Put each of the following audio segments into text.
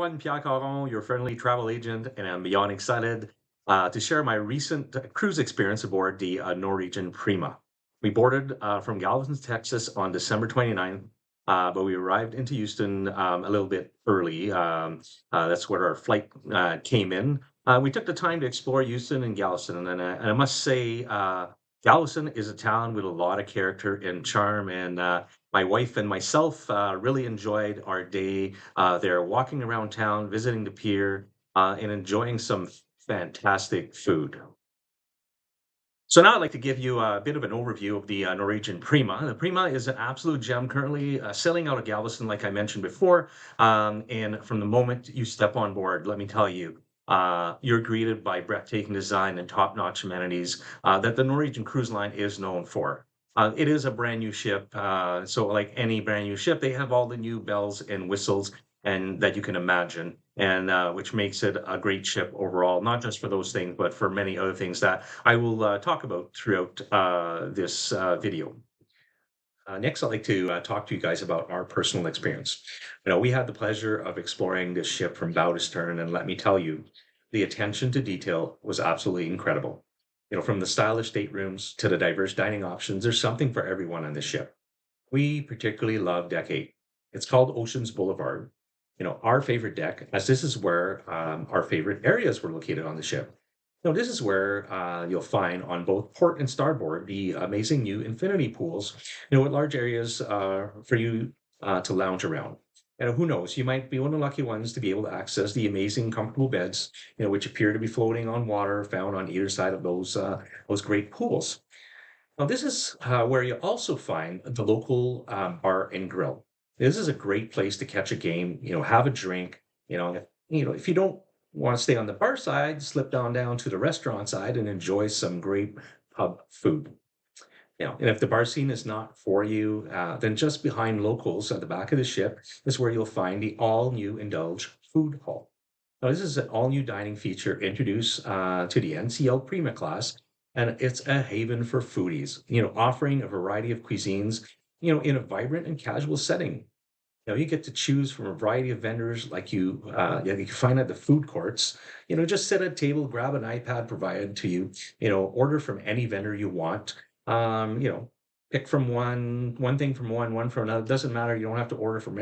everyone, Pierre Caron, your friendly travel agent, and I'm beyond excited to share my recent cruise experience aboard the Norwegian Prima. We boarded from Galveston, Texas on December 29th, but we arrived into Houston a little bit early. That's where our flight came in. We took the time to explore Houston and Galveston, and I must say, Galveston is a town with a lot of character and charm, and my wife and myself really enjoyed our day there, walking around town, visiting the pier, and enjoying some fantastic food. So now I'd like to give you a bit of an overview of the Norwegian Prima. The Prima is an absolute gem currently sailing out of Galveston, like I mentioned before. And from the moment you step on board, let me tell you, you're greeted by breathtaking design and top-notch amenities that the Norwegian Cruise Line is known for. It is a brand new ship, so like any brand new ship, they have all the new bells and whistles and that you can imagine, and which makes it a great ship overall, not just for those things, but for many other things that I will talk about throughout this video. Next, I'd like to talk to you guys about our personal experience. We had the pleasure of exploring this ship from bow to stern, and let me tell you, the attention to detail was absolutely incredible. From the stylish staterooms to the diverse dining options, there's something for everyone on this ship. We particularly love Deck 8. It's called Oceans Boulevard. Our favorite deck, as this is where our favorite areas were located on the ship. This is where you'll find on both port and starboard the amazing new infinity pools, with large areas for you to lounge around. And who knows, you might be one of the lucky ones to be able to access the amazing comfortable beds, which appear to be floating on water found on either side of those great pools. Now, this is where you also find the local bar and grill. This is a great place to catch a game, have a drink. If you don't want to stay on the bar side, slip down to the restaurant side and enjoy some great pub food. And if the bar scene is not for you, then just behind locals at the back of the ship is where you'll find the all-new Indulge Food Hall. Now, this is an all-new dining feature introduced to the NCL Prima class, and it's a haven for foodies, offering a variety of cuisines, in a vibrant and casual setting. You get to choose from a variety of vendors you find at the food courts. Just sit at a table, grab an iPad provided to you, order from any vendor you want. Pick from one thing from one from another. Doesn't matter. You don't have to order from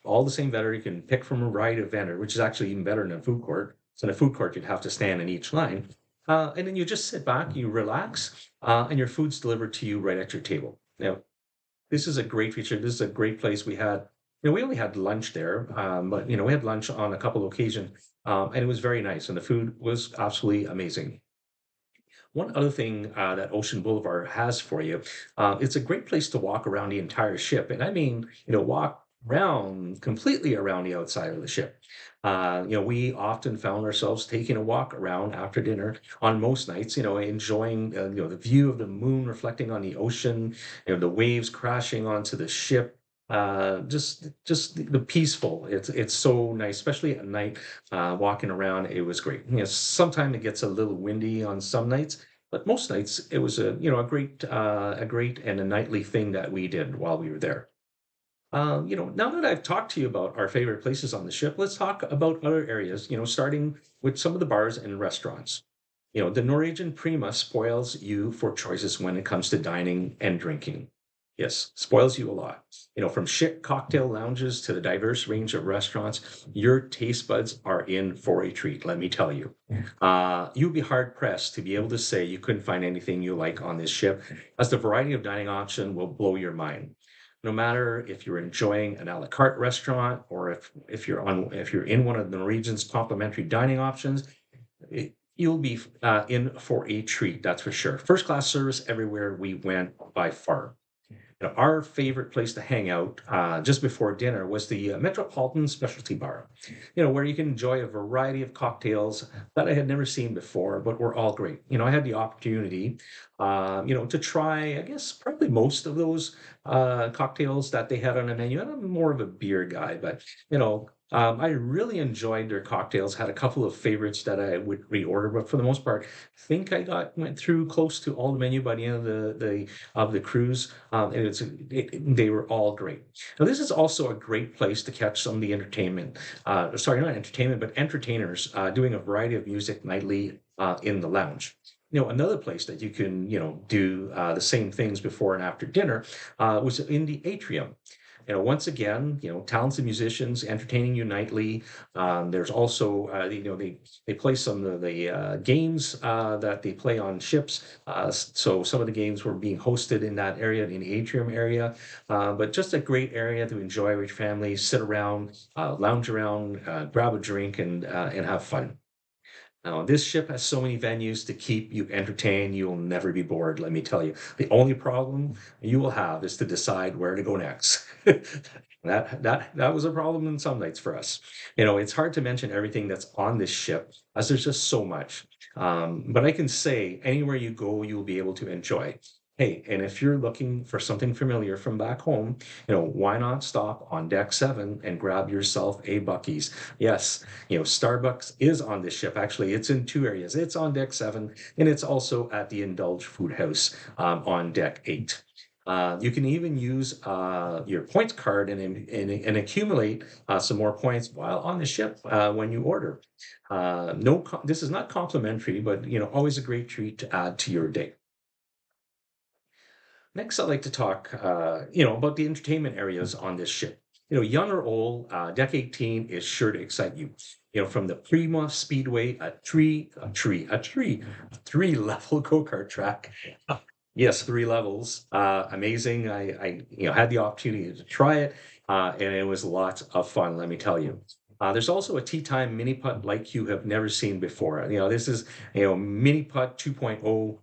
all the same vendor. You can pick from a variety of vendor, which is actually even better than a food court. So in a food court, you'd have to stand in each line. And then you just sit back, you relax, and your food's delivered to you right at your table. Now, this is a great feature. This is a great place. We only had lunch there, but we had lunch on a couple occasions, and it was very nice, and the food was absolutely amazing. One other thing that Ocean Boulevard has for you, it's a great place to walk around the entire ship, and I mean, walk around completely around the outside of the ship. We often found ourselves taking a walk around after dinner on most nights, enjoying the view of the moon reflecting on the ocean, the waves crashing onto the ship. Just the peaceful. It's so nice, especially at night. Walking around, it was great. Sometimes it gets a little windy on some nights, but most nights it was a great and a nightly thing that we did while we were there. Now that I've talked to you about our favorite places on the ship, let's talk about other areas, starting with some of the bars and restaurants. The Norwegian Prima spoils you for choices when it comes to dining and drinking. Yes, spoils you a lot. From chic cocktail lounges to the diverse range of restaurants, your taste buds are in for a treat, let me tell you. You'd be hard pressed to be able to say you couldn't find anything you like on this ship, as the variety of dining option will blow your mind. No matter if you're enjoying an a la carte restaurant or if you're in one of the Norwegian's complimentary dining options, you'll be in for a treat, that's for sure. First class service everywhere we went by far. Our favorite place to hang out just before dinner was the Metropolitan Specialty Bar, where you can enjoy a variety of cocktails that I had never seen before, but were all great. I had the opportunity, to try, I guess, probably most of those cocktails that they had on the menu. I'm more of a beer guy, but, I really enjoyed their cocktails. Had a couple of favorites that I would reorder, but for the most part, I think I got went through close to all the menu by the end of the cruise, and they were all great. Now, this is also a great place to catch some of the entertainment. Sorry, not entertainment, but entertainers doing a variety of music nightly in the lounge. Another place that you can, do the same things before and after dinner was in the atrium. Once again, talented musicians entertaining you nightly. There's also, they play some of the games that they play on ships. So some of the games were being hosted in that area, in the atrium area. But just a great area to enjoy with your family, sit around, lounge around, grab a drink, and have fun. Now, this ship has so many venues to keep you entertained. You'll never be bored, let me tell you. The only problem you will have is to decide where to go next. That was a problem in some nights for us. It's hard to mention everything that's on this ship, as there's just so much. But I can say anywhere you go, you'll be able to enjoy. Hey, and if you're looking for something familiar from back home, why not stop on deck 7 and grab yourself a Bucky's? Yes, Starbucks is on this ship. Actually, it's in two areas. It's on deck 7, and it's also at the Indulge Food House on deck 8. You can even use your points card and accumulate some more points while on the ship when you order. No, this is not complimentary, but always a great treat to add to your day. Next, I'd like to talk, about the entertainment areas on this ship. Young or old, Deck 18 is sure to excite you. From the Prima Speedway, a three-level go-kart track. Yes, 3 levels. Amazing. I had the opportunity to try it, and it was lots of fun, let me tell you. There's also a tea time mini putt like you have never seen before. This is, mini putt 2.0.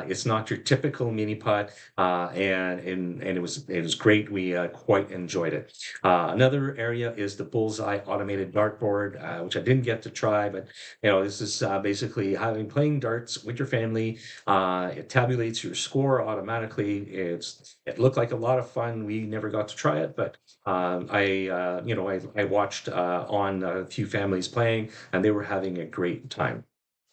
It's not your typical mini putt, and it was great. We quite enjoyed it. Another area is the Bullseye automated dartboard, which I didn't get to try, but this is basically having playing darts with your family. It tabulates your score automatically. It looked like a lot of fun. We never got to try it, but I watched on a few families playing, and they were having a great time.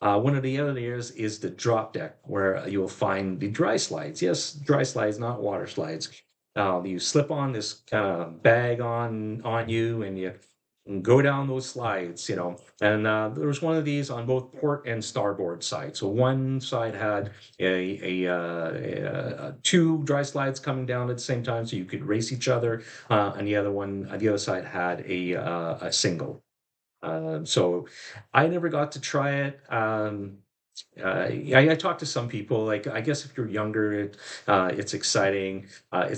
One of the other areas is the drop deck, where you'll find the dry slides. Yes, dry slides, not water slides. You slip on this kind of bag on you, and you go down those slides. And there was one of these on both port and starboard side. So one side had two dry slides coming down at the same time, so you could race each other, and the other side had a single. So I never got to try it. I talked to some people. Like, I guess if you're younger, it's exciting. I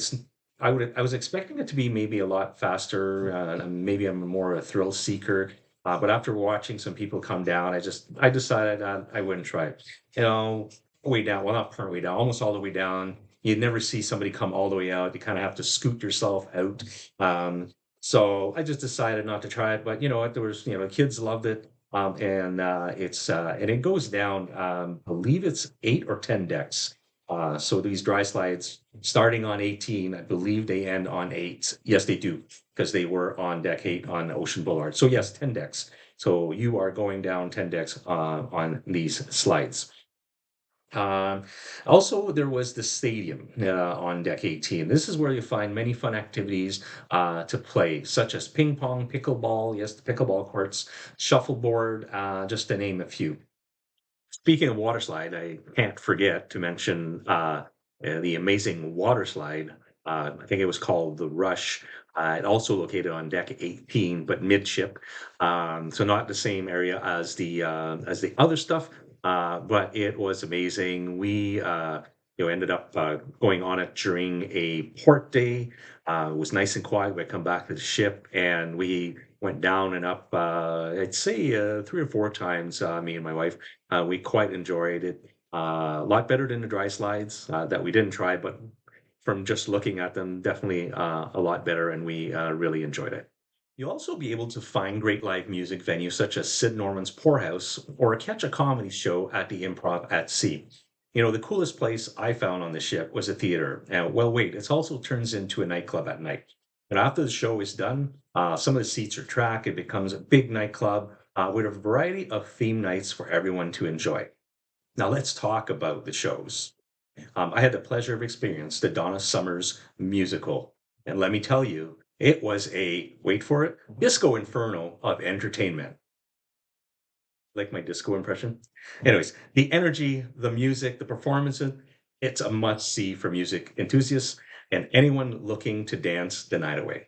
was expecting it to be maybe a lot faster. Maybe I'm more a thrill seeker. But after watching some people come down, I decided I wouldn't try it. Way down. Well, not part way down, almost all the way down. You'd never see somebody come all the way out. You kind of have to scoot yourself out. So I just decided not to try it, but you know what? There was, kids loved it, and it goes down. Believe it's 8 or 10 decks. So these dry slides starting on 18, I believe they end on 8. Yes, they do, because they were on deck 8 on Ocean Boulevard. So yes, 10 decks. So you are going down 10 decks on these slides. Also, there was the stadium on deck 18. This is where you find many fun activities to play, such as ping pong, pickleball, yes, the pickleball courts, shuffleboard, just to name a few. Speaking of water slide, I can't forget to mention the amazing water slide. I think it was called the Rush. It also located on deck 18, but midship. So not the same area as the other stuff, but it was amazing. We ended up going on it during a port day. It was nice and quiet. We come back to the ship, and we went down and up. I'd say 3 or 4 times. Me and my wife, we quite enjoyed it. A lot better than the dry slides that we didn't try, but from just looking at them, definitely a lot better, and we really enjoyed it. You'll also be able to find great live music venues such as Sid Norman's Poorhouse or catch a comedy show at the Improv at Sea. The coolest place I found on the ship was a theater. Well, wait, it also turns into a nightclub at night. And after the show is done, some of the seats are tracked. It becomes a big nightclub with a variety of theme nights for everyone to enjoy. Now let's talk about the shows. I had the pleasure of experience the Donna Summers musical, and let me tell you, it was a wait for it disco inferno of entertainment. Like my disco impression. Anyways, the energy, the music, the performances, it's a must see for music enthusiasts and anyone looking to dance the night away.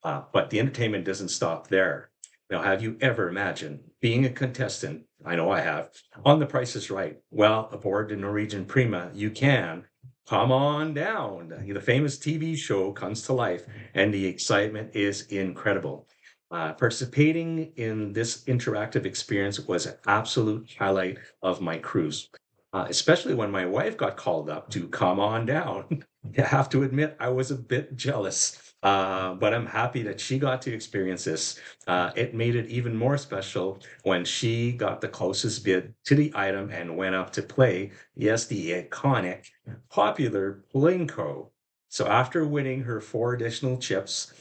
But the entertainment doesn't stop there. Now, have you ever imagined being a contestant? I know I have. On The Price is Right. Well, aboard the Norwegian Prima, you can come on down. The famous TV show comes to life, and the excitement is incredible. Participating in this interactive experience was an absolute highlight of my cruise, especially when my wife got called up to come on down. I have to admit, I was a bit jealous, but I'm happy that she got to experience this. It made it even more special when she got the closest bid to the item and went up to play, yes, the iconic, popular Blinko. So after winning her four additional chips,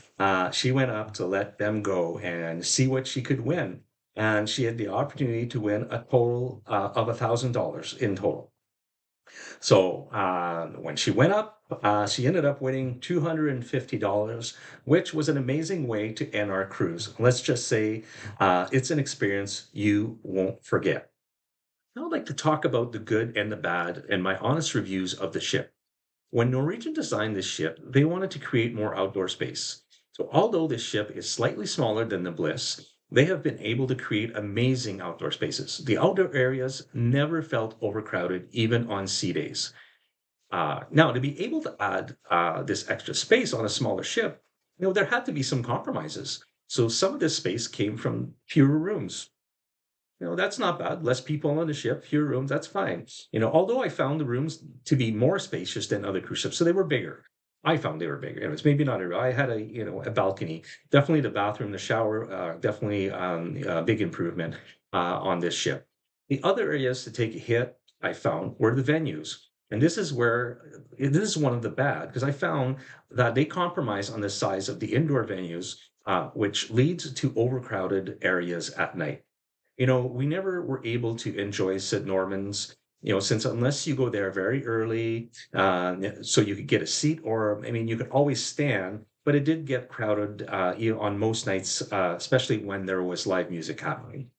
she went up to let them go and see what she could win. And she had the opportunity to win a total of $1,000 in total. So when she went up, she ended up winning $250, which was an amazing way to end our cruise. Let's just say it's an experience you won't forget. Now I'd like to talk about the good and the bad and my honest reviews of the ship. When Norwegian designed this ship, they wanted to create more outdoor space. So, although this ship is slightly smaller than the Bliss, they have been able to create amazing outdoor spaces. The outdoor areas never felt overcrowded, even on sea days. Now, to be able to add this extra space on a smaller ship, there had to be some compromises. So, some of this space came from fewer rooms. That's not bad. Less people on the ship, fewer rooms, that's fine. Although I found the rooms to be more spacious than other cruise ships, so they were bigger. I found they were bigger. Anyways, maybe not every. I had a balcony. Definitely the bathroom, the shower, definitely a big improvement on this ship. The other areas to take a hit I found were the venues. And this is one of the bad because I found that they compromise on the size of the indoor venues, which leads to overcrowded areas at night. We never were able to enjoy St. Norman's, since unless you go there very early, so you could get a seat, or I mean, you could always stand, but it did get crowded, on most nights, especially when there was live music happening.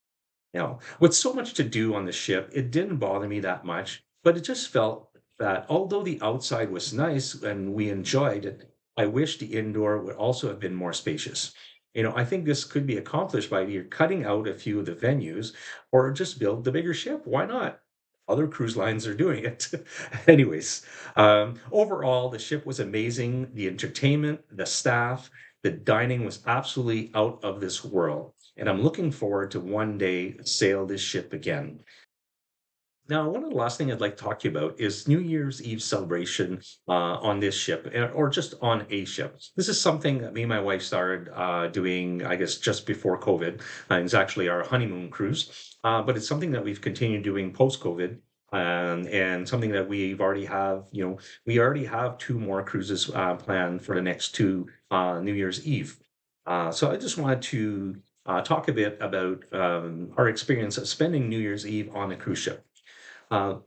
With so much to do on the ship, it didn't bother me that much, but it just felt that although the outside was nice and we enjoyed it, I wish the indoor would also have been more spacious. I think this could be accomplished by either cutting out a few of the venues or just build the bigger ship. Why not? Other cruise lines are doing it. Anyways, overall, the ship was amazing. The entertainment, the staff, the dining was absolutely out of this world. And I'm looking forward to one day sail this ship again. Now, one of the last thing I'd like to talk to you about is New Year's Eve celebration on this ship, or just on a ship. This is something that me and my wife started doing, I guess, just before COVID. It's actually our honeymoon cruise, but it's something that we've continued doing post-COVID, and something that we already have two more cruises planned for the next two New Year's Eve. So I just wanted to talk a bit about our experience of spending New Year's Eve on a cruise ship. Uh,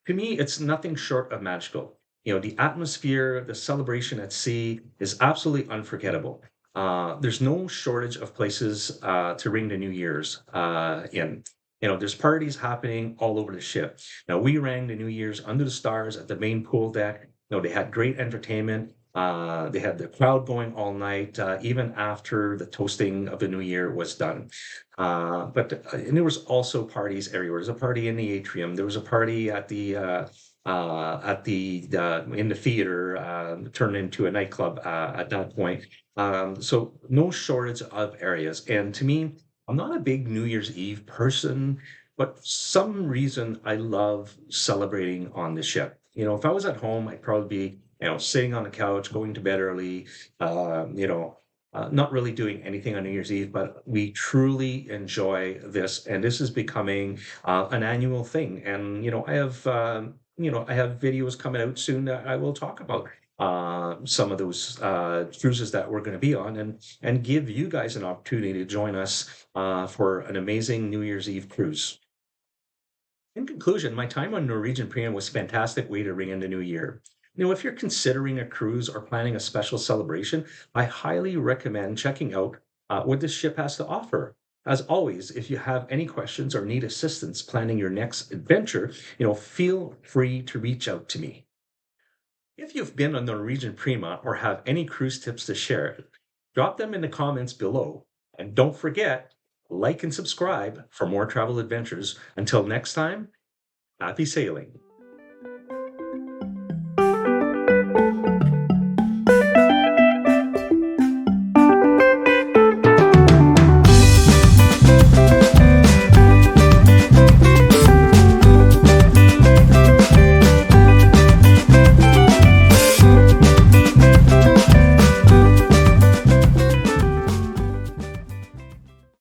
to me, it's nothing short of magical. The atmosphere, the celebration at sea is absolutely unforgettable. There's no shortage of places to ring the New Year's in. There's parties happening all over the ship. Now, we rang the New Year's under the stars at the main pool deck. They had great entertainment. They had the crowd going all night, even after the toasting of the New Year was done. And there was also parties everywhere. There's a party in the atrium. There was a party in the theater, turned into a nightclub at that point. So no shortage of areas. And to me, I'm not a big New Year's Eve person, but for some reason I love celebrating on the ship. If I was at home, I'd probably be, sitting on the couch, going to bed early, not really doing anything on New Year's Eve, but we truly enjoy this, and this is becoming an annual thing. And I have videos coming out soon that I will talk about some of those cruises that we're going to be on, and give you guys an opportunity to join us for an amazing New Year's Eve cruise. In conclusion, my time on Norwegian Prima was a fantastic way to ring in the new year. If you're considering a cruise or planning a special celebration, I highly recommend checking out what this ship has to offer. As always, if you have any questions or need assistance planning your next adventure, feel free to reach out to me. If you've been on the Norwegian Prima or have any cruise tips to share, drop them in the comments below. And don't forget, like and subscribe for more travel adventures. Until next time, happy sailing.